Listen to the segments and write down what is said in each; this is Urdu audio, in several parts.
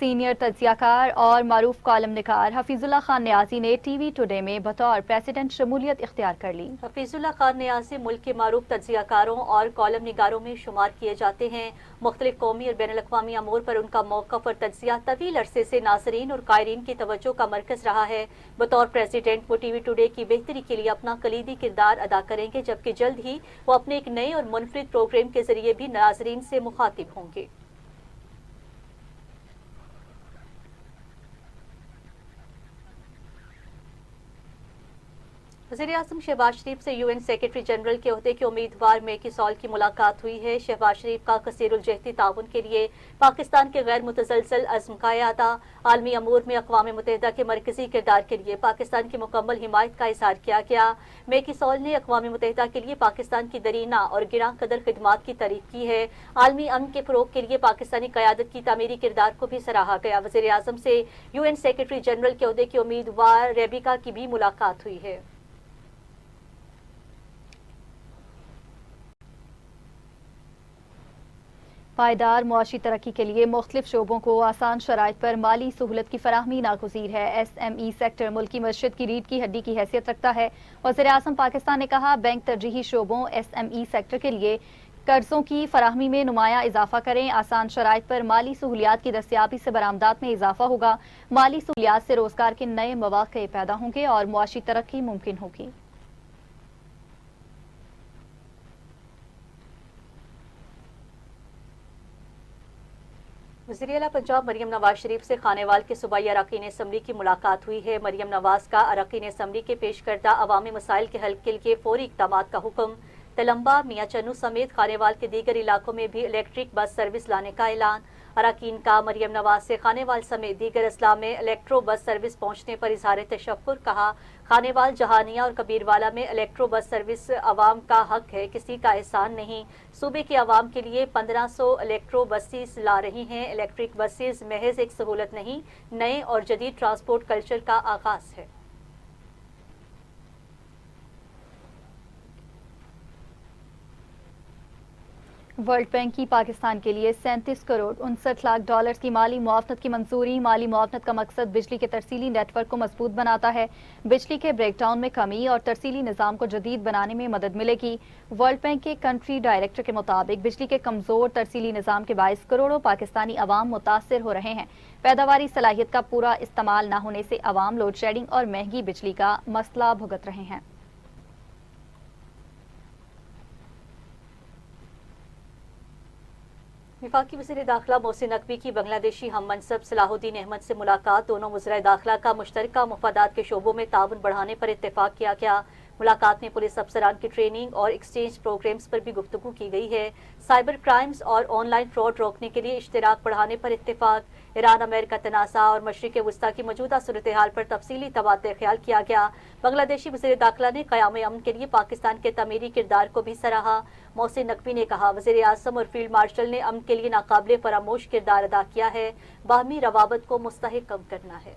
سینئر تجزیہ اور معروف کالم نگار حفیظ اللہ خان نیازی نے ٹی وی ٹوڈے میں بطور پریزیڈنٹ شمولیت اختیار کر لی۔ حفیظ اللہ خان نیازی ملک کے معروف تجزیہ کاروں اور کالم نگاروں میں شمار کیے جاتے ہیں۔ مختلف قومی اور بین الاقوامی امور پر ان کا موقف اور تجزیہ طویل عرصے سے ناظرین اور قائرین کی توجہ کا مرکز رہا ہے۔ بطور پریزیڈنٹ وہ ٹی وی ٹوڈے کی بہتری کے لیے اپنا کلیدی کردار ادا کریں گے، جبکہ جلد ہی وہ اپنے ایک نئے اور منفرد پروگرام کے ذریعے بھی ناظرین سے مخاطب ہوں گے۔ وزیراعظم شہباز شریف سے یو این سیکرٹری جنرل کے عہدے کے امیدوار میکی سال کی ملاقات ہوئی ہے۔ شہباز شریف کا کثیر الجہتی تعاون کے لیے پاکستان کے غیر متزلزل عزم کا اعادہ، عالمی امور میں اقوام متحدہ کے مرکزی کردار کے لیے پاکستان کی مکمل حمایت کا اظہار کیا گیا۔ میکی سال نے اقوام متحدہ کے لیے پاکستان کی درینہ اور گراں قدر خدمات کی تعریف کی ہے۔ عالمی امن کے فروغ کے لیے پاکستانی قیادت کی تعمیری کردار کو بھی سراہا گیا۔ وزیراعظم سے یو این سیکرٹری جنرل کے عہدے کے امیدوار ریبیکا کی بھی ملاقات ہوئی ہے۔ پائیدار معاشی ترقی کے لیے مختلف شعبوں کو آسان شرائط پر مالی سہولت کی فراہمی ناگزیر ہے۔ ایس ایم ای سیکٹر ملکی معیشت کی ریڑھ کی ہڈی کی حیثیت رکھتا ہے۔ وزیراعظم پاکستان نے کہا، بینک ترجیحی شعبوں ایس ایم ای سیکٹر کے لیے قرضوں کی فراہمی میں نمایاں اضافہ کریں۔ آسان شرائط پر مالی سہولیات کی دستیابی سے برآمدات میں اضافہ ہوگا۔ مالی سہولیات سے روزگار کے نئے مواقع پیدا ہوں گے اور معاشی ترقی ممکن ہوگی۔ وزیر اعلیٰ پنجاب مریم نواز شریف سے خانیوال کے صوبائی اراکین اسمبلی کی ملاقات ہوئی ہے۔ مریم نواز کا اراکین اسمبلی کے پیش کردہ عوامی مسائل کے حل کے لیے فوری اقدامات کا حکم۔ تلمبا، میاں چنو سمیت خانیوال کے دیگر علاقوں میں بھی الیکٹرک بس سروس لانے کا اعلان۔ اراکین کا مریم نواز سے خانیوال سمیت دیگر اضلاع میں الیکٹرو بس سروس پہنچنے پر اظہار تشکر۔ کہا، خانیوال، جہانیہ اور کبیروالا میں الیکٹرو بس سروس عوام کا حق ہے، کسی کا احسان نہیں۔ صوبے کے عوام کے لیے 1500 الیکٹرو بسیز لا رہی ہیں۔ الیکٹرک بسیز محض ایک سہولت نہیں، نئے اور جدید ٹرانسپورٹ کلچر کا آغاز ہے۔ ورلڈ بینک کی پاکستان کے لیے 37 کروڑ 59 لاکھ ڈالرز کی مالی معاونت کی منظوری۔ مالی معاونت کا مقصد بجلی کے ترسیلی نیٹ ورک کو مضبوط بناتا ہے۔ بجلی کے بریک ڈاؤن میں کمی اور ترسیلی نظام کو جدید بنانے میں مدد ملے گی۔ ورلڈ بینک کے کنٹری ڈائریکٹر کے مطابق بجلی کے کمزور ترسیلی نظام کے باعث کروڑوں پاکستانی عوام متاثر ہو رہے ہیں۔ پیداواری صلاحیت کا پورا استعمال نہ ہونے سے عوام لوڈ شیڈنگ اور مہنگی بجلی کا مسئلہ بھگت رہے ہیں۔ وفاقی وزیر داخلہ محسن نقوی کی بنگلہ دیشی ہم منصب صلاح الدین احمد سے ملاقات۔ دونوں وزرائے داخلہ کا مشترکہ مفادات کے شعبوں میں تعاون بڑھانے پر اتفاق کیا گیا۔ ملاقات میں پولیس افسران کی ٹریننگ اور ایکسچینج پروگرامز پر بھی گفتگو کی گئی ہے۔ سائبر کرائمز اور آن لائن فراڈ روکنے کے لیے اشتراک بڑھانے پر اتفاق۔ ایران امریکہ تنازع اور مشرق وسطی کی موجودہ صورتحال پر تفصیلی تبادلہ خیال کیا گیا۔ بنگلہ دیشی وزیر داخلہ نے قیام امن کے لیے پاکستان کے تعمیری کردار کو بھی سراہا۔ محسن نقوی نے کہا، وزیر اعظم اور فیلڈ مارشل نے امن کے لیے ناقابل فراموش کردار ادا کیا ہے، باہمی روابط کو مستحکم کرنا ہے۔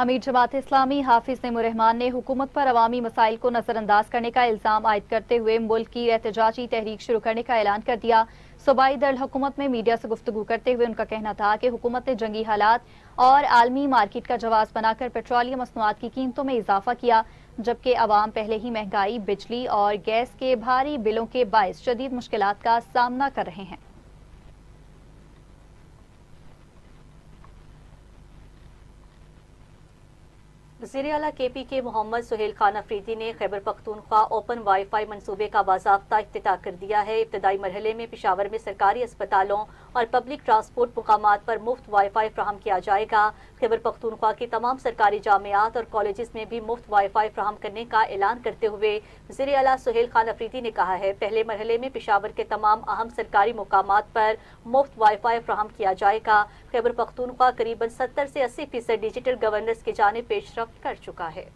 امیر جماعت اسلامی حافظ نعیم الرحمان نے حکومت پر عوامی مسائل کو نظر انداز کرنے کا الزام عائد کرتے ہوئے ملک کی احتجاجی تحریک شروع کرنے کا اعلان کر دیا۔ صوبائی دارالحکومت میں میڈیا سے گفتگو کرتے ہوئے ان کا کہنا تھا کہ حکومت نے جنگی حالات اور عالمی مارکیٹ کا جواز بنا کر پیٹرولیم مصنوعات کی قیمتوں میں اضافہ کیا، جبکہ عوام پہلے ہی مہنگائی، بجلی اور گیس کے بھاری بلوں کے باعث شدید مشکلات کا سامنا کر رہے ہیں۔ وزیر اعلیٰ کے پی کے محمد سہیل خان افریدی نے Khyber Pakhtunkhwa open wi fi منصوبے کا باضابطہ افتتاح کر دیا ہے۔ ابتدائی مرحلے میں پشاور میں سرکاری اسپتالوں اور پبلک ٹرانسپورٹ مقامات پر مفت وائی فائی فراہم کیا جائے گا۔ خیبر پختونخوا کی تمام سرکاری جامعات اور کالجز میں بھی مفت وائی فائی فراہم کرنے کا اعلان کرتے ہوئے وزیر اعلیٰ سہیل خان افریدی نے کہا ہے، پہلے مرحلے میں پشاور کے تمام اہم سرکاری مقامات پر مفت وائی فائی فراہم کیا جائے گا۔ خیبر پختونخوا قریباً 70 سے 80% ڈیجیٹل گورننس کی جانب پیش رفت کر چکا ہے۔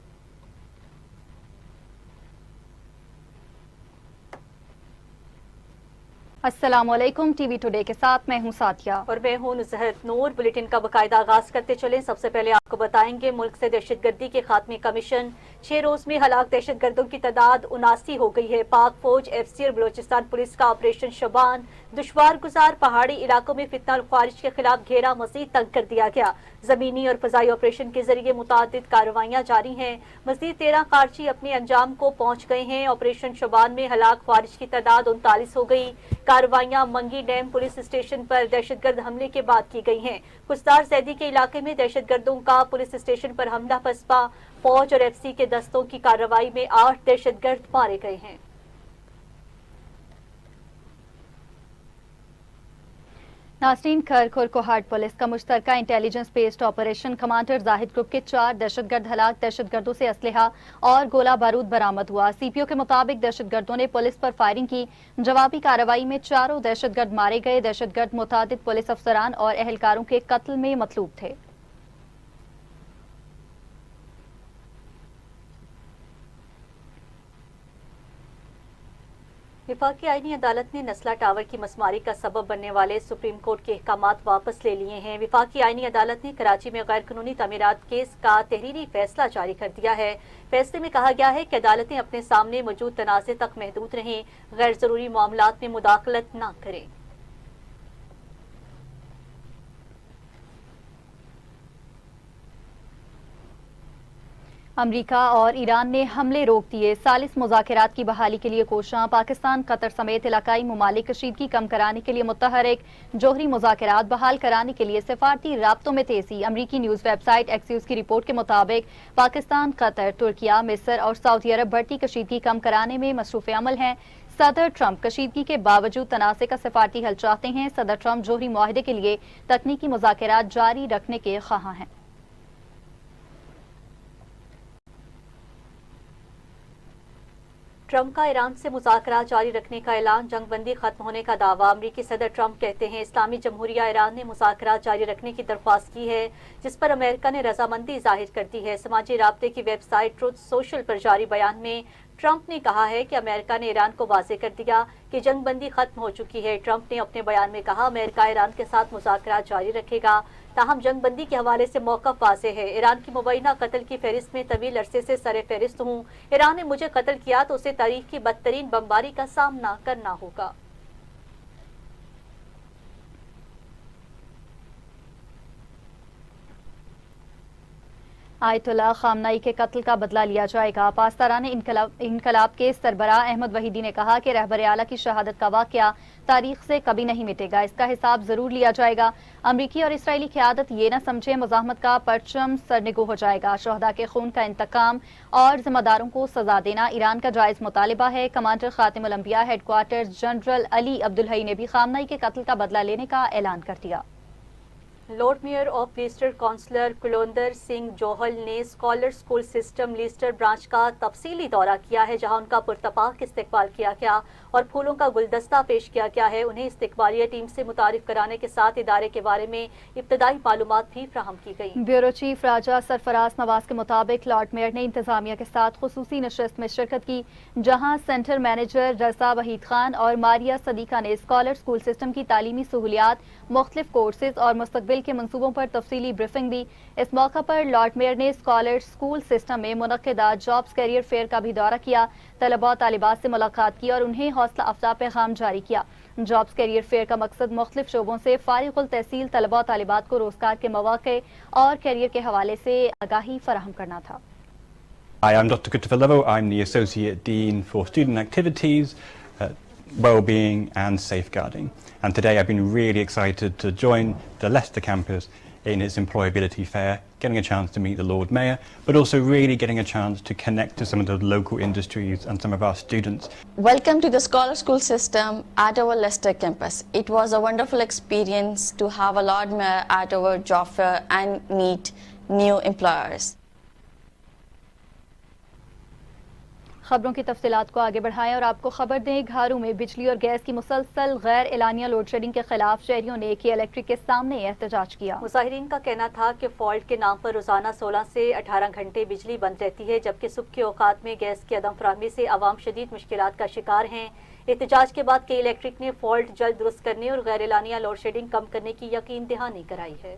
السلام علیکم، ٹی وی ٹوڈے کے ساتھ میں ہوں ساتھیہ اور میں ہوں نصحت نور۔ بلیٹن کا باقاعدہ آغاز کرتے چلیں۔ سب سے پہلے آپ کو بتائیں گے، ملک سے دہشت گردی کے خاتمے کا مشن 6 روز میں ہلاک دہشت گردوں کی تعداد 79 ہو گئی ہے۔ پاک فوج، FCC اور بلوچستان پولیس کا آپریشن شبان دشوار گزار پہاڑی علاقوں میں فتنہ الخوارج کے خلاف گھیرا مزید تنگ کر دیا گیا۔ زمینی اور فضائی آپریشن کے ذریعے متعدد کارروائیاں جاری ہیں۔ مزید 13 خارجی اپنے انجام کو پہنچ گئے ہیں۔ آپریشن شبان میں ہلاک خوارج کی تعداد 39 ہو گئی۔ کارروائیاں منگی ڈیم پولیس اسٹیشن پر دہشت گرد حملے کے بعد کی گئی ہیں۔ کستار زیدی کے علاقے میں دہشت گردوں کا پولیس اسٹیشن پر حملہ پسپا فوج اور FCC کے دستوں کی کارروائی میں 8 دہشت گرد مارے گئے ہیں۔ ناصرین، کھرکھر کوہاٹ پولیس کا مشترکہ انٹیلیجنس بیسڈ آپریشن کمانڈر زاہد گروپ کے 4 دہشت گرد ہلاک، دہشت گردوں سے اسلحہ اور گولہ بارود برآمد ہوا۔ CPO کے مطابق دہشت گردوں نے پولیس پر فائرنگ کی۔ جوابی کارروائی میں 4 دہشت گرد مارے گئے۔ دہشت گرد متعدد پولیس افسران اور اہلکاروں کے قتل میں مطلوب تھے۔ وفاقی آئینی عدالت نے نسلہ ٹاور کی مسماری کا سبب بننے والے سپریم کورٹ کے احکامات واپس لے لیے ہیں۔ وفاقی آئینی عدالت نے کراچی میں غیر قانونی تعمیرات کیس کا تحریری فیصلہ جاری کر دیا ہے۔ فیصلے میں کہا گیا ہے کہ عدالتیں اپنے سامنے موجود تنازع تک محدود رہیں، غیر ضروری معاملات میں مداخلت نہ کریں۔ امریکہ اور ایران نے حملے روک دیے، ثالث مذاکرات کی بحالی کے لیے کوشاں، پاکستان، قطر سمیت علاقائی ممالک کشیدگی کم کرانے کے لیے متحرک، جوہری مذاکرات بحال کرانے کے لیے سفارتی رابطوں میں تیزی۔ امریکی نیوز ویب سائٹ ایکسیوس کی رپورٹ کے مطابق پاکستان، قطر، ترکیہ، مصر اور سعودی عرب بڑھتی کشیدگی کم کرانے میں مصروف عمل ہیں۔ صدر ٹرمپ کشیدگی کے باوجود تنازع کا سفارتی حل چاہتے ہیں۔ صدر ٹرمپ جوہری معاہدے کے لیے تکنیکی مذاکرات جاری رکھنے کے خواہاں ہیں۔ ٹرمپ کا ایران سے مذاکرات جاری رکھنے کا اعلان، جنگ بندی ختم ہونے کا دعویٰ۔ امریکی صدر ٹرمپ کہتے ہیں اسلامی جمہوریہ ایران نے مذاکرات جاری رکھنے کی درخواست کی ہے، جس پر امریکہ نے رضامندی ظاہر کر دی ہے۔ سماجی رابطے کی ویب سائٹ ٹروتھ سوشل پر جاری بیان میں ٹرمپ نے کہا ہے کہ امریکہ نے ایران کو واضح کر دیا کہ جنگ بندی ختم ہو چکی ہے۔ ٹرمپ نے اپنے بیان میں کہا امریکہ ایران کے ساتھ مذاکرات جاری رکھے گا، تاہم جنگ بندی کے حوالے سے موقف واضح ہے۔ ایران کی مبینہ قتل کی فہرست میں طویل عرصے سے سر فہرست ہوں۔ ایران نے مجھے قتل کیا تو اسے تاریخ کی بدترین بمباری کا سامنا کرنا ہوگا۔ آیت اللہ خامنائی کے قتل کا بدلہ لیا جائے گا۔ پاسداران انقلاب کے سربراہ احمد وحیدی نے کہا کہ رہبر اعلیٰ کی شہادت کا واقعہ تاریخ سے کبھی نہیں مٹے گا، اس کا حساب ضرور لیا جائے گا۔ امریکی اور اسرائیلی قیادت یہ نہ سمجھے مزاحمت کا پرچم سرنگو ہو جائے گا۔ شہداء کے خون کا انتقام اور ذمہ داروں کو سزا دینا ایران کا جائز مطالبہ ہے۔ کمانڈر خاتم الانبیاء ہیڈ کوارٹرز جنرل علی عبدالحی نے بھی خامنائی کے قتل کا بدلہ لینے کا اعلان کر دیا۔ Lord mayor of Leicester councillor Kulwinder Singh Johal نے scholar school system Leicester branch کا تفصیلی دورہ کیا ہے، جہاں ان کا پرتپاک استقبال کیا گیا اور پھولوں کا گلدستہ پیش کیا گیا ہے۔ انہیں استقبالیہ ٹیم سے متعارف کرانے کے ساتھ ادارے کے بارے میں ابتدائی معلومات بھی فراہم کی گئی۔ بیورو چیف راجہ سرفراز نواز کے مطابق لارڈ میئر نے انتظامیہ کے ساتھ خصوصی نشست میں شرکت کی، جہاں سینٹر مینیجر رضا وحید خان اور ماریہ صدیقہ نے اسکالر اسکول سسٹم کی تعلیمی سہولیات، مختلف کورسز اور مستقبل کے منصوبوں پر تفصیلی بریفنگ دی۔ اس موقع پر لارڈ میئر نے اسکالر اسکول سسٹم میں منعقدہ جابز کیریئر فیئر کا بھی دورہ کیا، طلباء و طالبات سے ملاقات کی اور انہیں حوصلہ افزا پیغام جاری کیا۔ جابز کیریئر فیئر کا مقصد مختلف شعبوں سے فارغ التحصیل طلباء و طالبات کو روزگار کے مواقع اور کیریئر کے حوالے سے آگاہی فراہم کرنا تھا۔ Hi, I'm Dr. Christopher Lovell. I'm the Associate Dean for Student Activities, Wellbeing and Safeguarding. And today I've been really excited to join the Leicester campus in its employability fair, getting a chance to meet the Lord Mayor, but also really getting a chance to connect to some of the local industries and some of our students. Welcome to the Scholar School system at our Leicester campus. It was a wonderful experience to have a Lord Mayor at our job fair and meet new employers. خبروں کی تفصیلات کو آگے بڑھائیں اور آپ کو خبر دیں، گھاروں میں بجلی اور گیس کی مسلسل غیر اعلانیہ لوڈ شیڈنگ کے خلاف شہریوں نے کی الیکٹرک کے سامنے احتجاج کیا۔ مظاہرین کا کہنا تھا کہ فالٹ کے نام پر روزانہ 16 سے 18 گھنٹے بجلی بند رہتی ہے، جبکہ صبح کے اوقات میں گیس کی عدم فراہمی سے عوام شدید مشکلات کا شکار ہیں۔ احتجاج کے بعد کئی الیکٹرک نے فالٹ جلد درست کرنے اور غیر اعلانیہ لوڈ شیڈنگ کم کرنے کی یقین دہانی کرائی ہے۔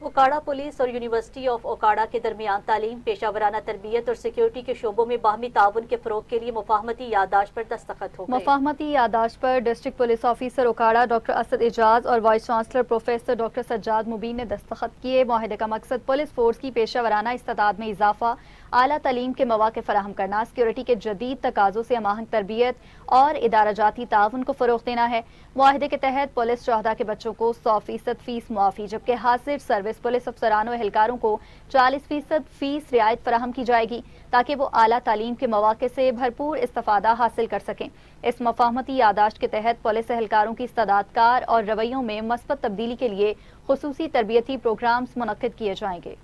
اوکاڑا پولیس اور یونیورسٹی آف اوکاڑا کے درمیان تعلیم، پیشہ ورانہ تربیت اور سیکیورٹی کے شعبوں میں باہمی تعاون کے فروغ کے لیے مفاہمتی یادداشت پر دستخط ہو گئے۔ مفاہمتی یادداشت پر district police officer Okara doctor Asad Ijaz اور vice chancellor professor doctor Sajjad Mubeen نے دستخط کیے۔ معاہدے کا مقصد پولیس فورس کی پیشہ ورانہ استعداد میں اضافہ، اعلیٰ تعلیم کے مواقع فراہم کرنا، سیکیورٹی کے جدید تقاضوں سے ہم آہنگ تربیت اور ادارہ جاتی تعاون کو فروغ دینا ہے۔ معاہدے کے تحت پولیس شہداء کے بچوں کو 100% فیس معافی، جبکہ حاضر سروس پولیس افسران و اہلکاروں کو 40% فیس رعایت فراہم کی جائے گی تاکہ وہ اعلیٰ تعلیم کے مواقع سے بھرپور استفادہ حاصل کر سکیں۔ اس مفاہمتی یادداشت کے تحت پولیس اہلکاروں کی استعداد کار اور رویوں میں مثبت تبدیلی کے لیے خصوصی تربیتی پروگرامز منعقد کیے جائیں گے۔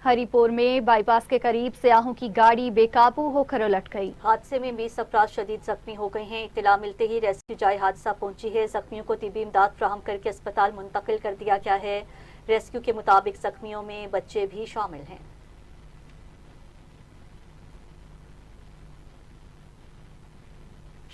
ہری پور میں بائی پاس کے قریب سیاحوں کی گاڑی بے قابو ہو کر الٹ گئی۔ حادثے میں 20 افراد شدید زخمی ہو گئے ہیں۔ اطلاع ملتے ہی ریسکیو جائے حادثہ پہنچی ہے۔ زخمیوں کو طبی امداد فراہم کر کے اسپتال منتقل کر دیا گیا ہے۔ ریسکیو کے مطابق زخمیوں میں بچے بھی شامل ہیں۔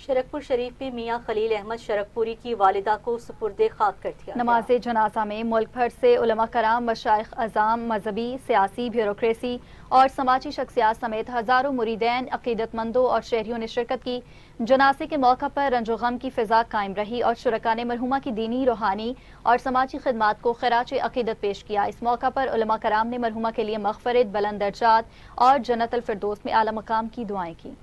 شرکپور شریف میں میاں خلیل احمد شرکپوری کی والدہ کو سپرد خاک کر دیا گیا۔ نماز جنازہ میں ملک بھر سے علماء کرام، مشائخ اعظام، مذہبی، سیاسی، بیوروکریسی اور سماجی شخصیات سمیت ہزاروں مریدین، عقیدت مندوں اور شہریوں نے شرکت کی۔ جنازے کے موقع پر رنج و غم کی فضا قائم رہی اور شرکاء نے مرحومہ کی دینی، روحانی اور سماجی خدمات کو خراج عقیدت پیش کیا۔ اس موقع پر علماء کرام نے مرحومہ کے لیے مغفرت، بلند درجات اور جنت الفردوس میں اعلی مقام کی دعائیں کی۔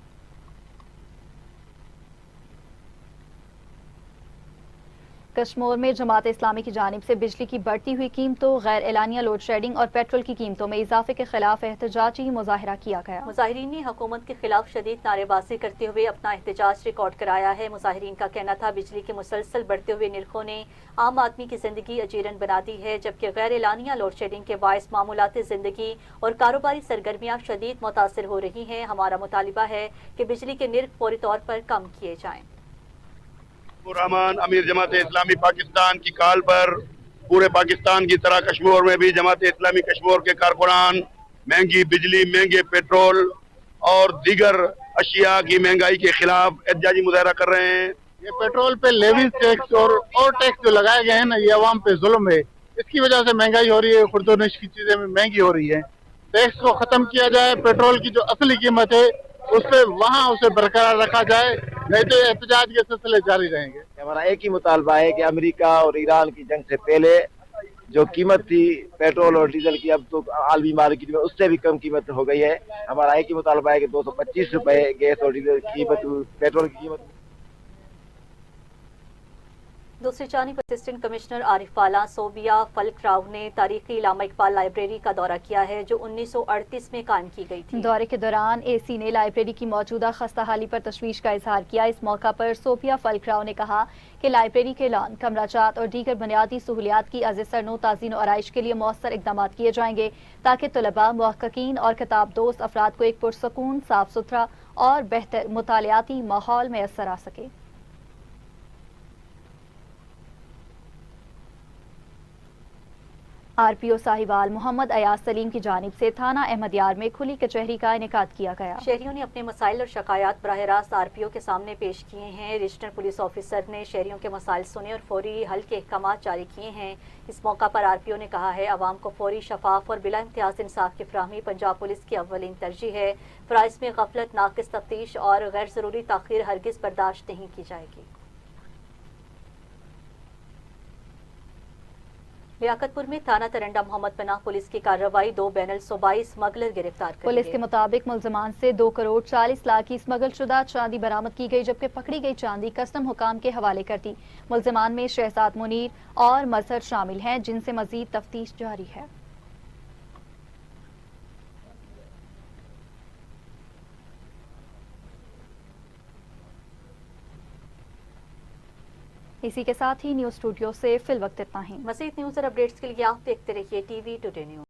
کشمور میں جماعت اسلامی کی جانب سے بجلی کی بڑھتی ہوئی قیمتوں، غیر اعلانیہ لوڈ شیڈنگ اور پیٹرول کی قیمتوں میں اضافے کے خلاف احتجاجی مظاہرہ کیا گیا۔ مظاہرین نے حکومت کے خلاف شدید نعرے بازی کرتے ہوئے اپنا احتجاج ریکارڈ کرایا ہے۔ مظاہرین کا کہنا تھا بجلی کے مسلسل بڑھتے ہوئے نرخوں نے عام آدمی کی زندگی اجیرن بنا دی ہے، جبکہ غیر اعلانیہ لوڈ شیڈنگ کے باعث معمولات زندگی اور کاروباری سرگرمیاں شدید متاثر ہو رہی ہیں۔ ہمارا مطالبہ ہے کہ بجلی کے نرخ فوری طور پر کم کیے جائیں۔ رحمان امیر جماعت اسلامی پاکستان کی کال پر پورے پاکستان کی طرح کشمیر میں بھی جماعت اسلامی کشمیر کے کارکنان مہنگی بجلی، مہنگے پیٹرول اور دیگر اشیاء کی مہنگائی کے خلاف احتجاجی مظاہرہ کر رہے ہیں۔ یہ پیٹرول پہ لیوی ٹیکس اور ٹیکس جو لگائے گئے ہیں نا، یہ عوام پہ ظلم ہے۔ اس کی وجہ سے مہنگائی ہو رہی ہے، خوردونش کی چیزیں مہنگی ہو رہی ہیں۔ ٹیکس کو ختم کیا جائے، پیٹرول کی جو اصلی قیمت ہے اس پہ وہاں اسے برقرار رکھا جائے، نہیں تو احتجاج کے سلسلے جاری رہیں گے۔ ہمارا ایک ہی مطالبہ ہے کہ امریکہ اور ایران کی جنگ سے پہلے جو قیمت تھی پیٹرول اور ڈیزل کی، اب تو عالمی مارکیٹ میں اس سے بھی کم قیمت ہو گئی ہے۔ ہمارا ایک ہی مطالبہ ہے کہ 225 روپے گیس اور ڈیزل کی قیمت، پیٹرول کی قیمت۔ دوسری جانب اسسٹنٹ کمشنر عارف والا صوبیہ فلک راؤ نے تاریخی علامہ اقبال لائبریری کا دورہ کیا ہے جو 1938 میں قائم کی گئی تھی۔ دورے کے دوران اے سی نے لائبریری کی موجودہ خستہ حالی پر تشویش کا اظہار کیا۔ اس موقع پر صوبیہ فلک راؤ نے کہا کہ لائبریری کے اعلان، کمرہ جات اور دیگر بنیادی سہولیات کی از سرنو تعزین و آرائش کے لیے مؤثر اقدامات کیے جائیں گے تاکہ طلباء، محققین اور کتاب دوست افراد کو ایک پرسکون، صاف ستھرا اور بہتر مطالعاتی ماحول میسر آ سکے۔ آر پی او صاحبال محمد ایاز سلیم کی جانب سے تھانہ احمد یار میں کھلی کچہری کا انعقاد کیا گیا۔ شہریوں نے اپنے مسائل اور شکایات براہ راست آر پی او کے سامنے پیش کیے ہیں۔ ریجنل پولیس آفیسر نے شہریوں کے مسائل سنے اور فوری حل کے احکامات جاری کیے ہیں۔ اس موقع پر آر پی او نے کہا ہے عوام کو فوری، شفاف اور بلا امتیاز انصاف کی فراہمی پنجاب پولیس کی اولین ترجیح ہے۔ فرائض میں غفلت، ناقص تفتیش اور غیر ضروری تاخیر ہرگز برداشت نہیں کی جائے گی۔ لیاقت پور میں تھانہ ترنڈا محمد پناہ پولیس کی کارروائی، 2 بین الصوبائی اسمگلر گرفتار کر پولیس کے مطابق ملزمان سے 2 کروڑ 40 لاکھ کی اسمگل شدہ چاندی برآمد کی گئی، جبکہ پکڑی گئی چاندی کسٹم حکام کے حوالے کر دی۔ ملزمان میں شہزاد منیر اور مظہر شامل ہیں جن سے مزید تفتیش جاری ہے۔ اسی کے ساتھ ہی نیوز اسٹوڈیو سے فی الوقت اتنا ہی۔ مزید نیوز اور اپڈیٹس کے لیے آپ دیکھتے رہیے ٹی وی ٹوڈے نیوز۔